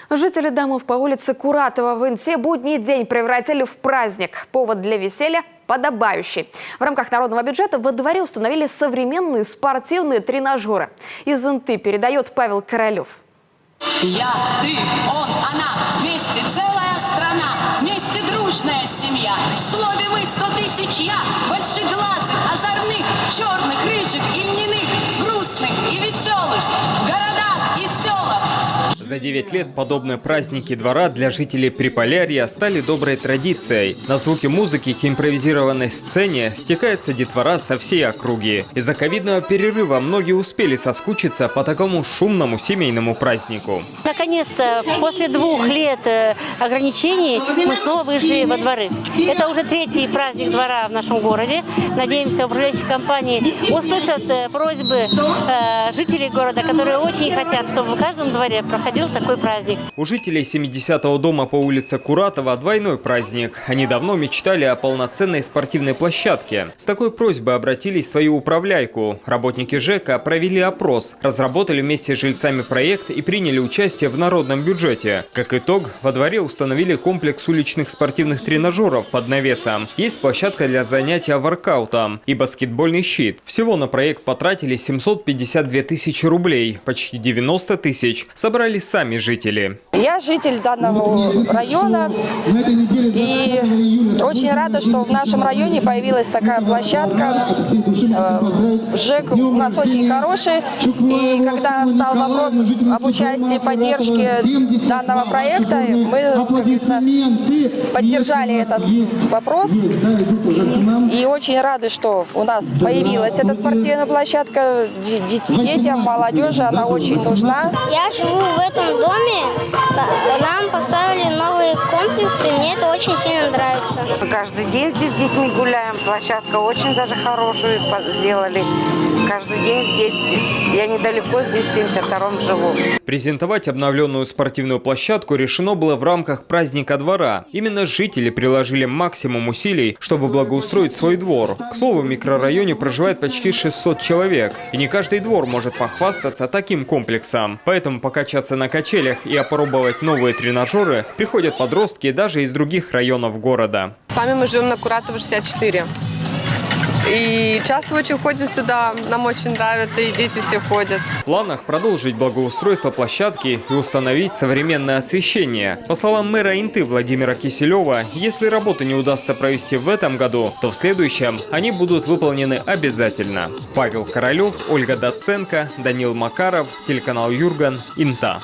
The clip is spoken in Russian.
Жители домов по улице Куратова в Инте будний день превратили в праздник. Повод для веселья подобающий. В рамках народного бюджета во дворе установили современные спортивные тренажеры. Из Инты передает Павел Королев. Я, ты, он, она, вместе целая страна, вместе дружная семья. В слове мы 100 000 я, большеглазых, озорных, черных, рыжих и льняных, грустных и веселых, в городах и селах. За 9 лет подобные праздники двора для жителей Приполярья стали доброй традицией. На звуки музыки к импровизированной сцене стекается детвора со всей округи. Из-за ковидного перерыва многие успели соскучиться по такому шумному семейному празднику. Наконец-то, после 2 лет ограничений, мы снова вышли во дворы. Это уже 3-й праздник двора в нашем городе. Надеемся, управляющие компании услышат просьбы жителей города, которые очень хотят, чтобы в каждом дворе проходил такой праздник. У жителей 70-го дома по улице Куратова двойной праздник. Они давно мечтали о полноценной спортивной площадке. С такой просьбой обратились в свою управляйку. Работники ЖЭКа провели опрос, разработали вместе с жильцами проект и приняли участие в народном бюджете. Как итог, во дворе установили комплекс уличных спортивных тренажеров под навесом. Есть площадка для занятия воркаутом и баскетбольный щит. Всего на проект потратили 752 000 рублей. Почти 90 000 собрали сами жители. Я житель данного района и очень рада, что в нашем районе появилась такая площадка. ЖЭК у нас очень хороший, и когда встал вопрос об участии, поддержке данного проекта, мы, как говорится, поддержали этот вопрос и очень рады, что у нас появилась эта спортивная площадка. Детям, молодежи она очень нужна. Я живу в этом доме, нам поставили новые комплексы, мне это очень сильно нравится. Каждый день здесь с детьми гуляем, площадка очень даже хорошую сделали. Каждый день здесь, я недалеко, здесь в 72-м живу. Презентовать обновленную спортивную площадку решено было в рамках праздника двора. Именно жители приложили максимум усилий, чтобы благоустроить свой двор. К слову, в микрорайоне проживает почти 600 человек, и не каждый двор может похвастаться таким комплексом. Поэтому покачаться на качелях и опробовать новые тренажеры приходят подростки даже из других районов города. Сами мы живем на Куратова 64. И часто очень ходим сюда, нам очень нравится, и дети все ходят. В планах продолжить благоустройство площадки и установить современное освещение. По словам мэра Инты Владимира Киселева, если работы не удастся провести в этом году, то в следующем они будут выполнены обязательно. Павел Королев, Ольга Доценко, Данил Макаров, телеканал Юрган, Инта.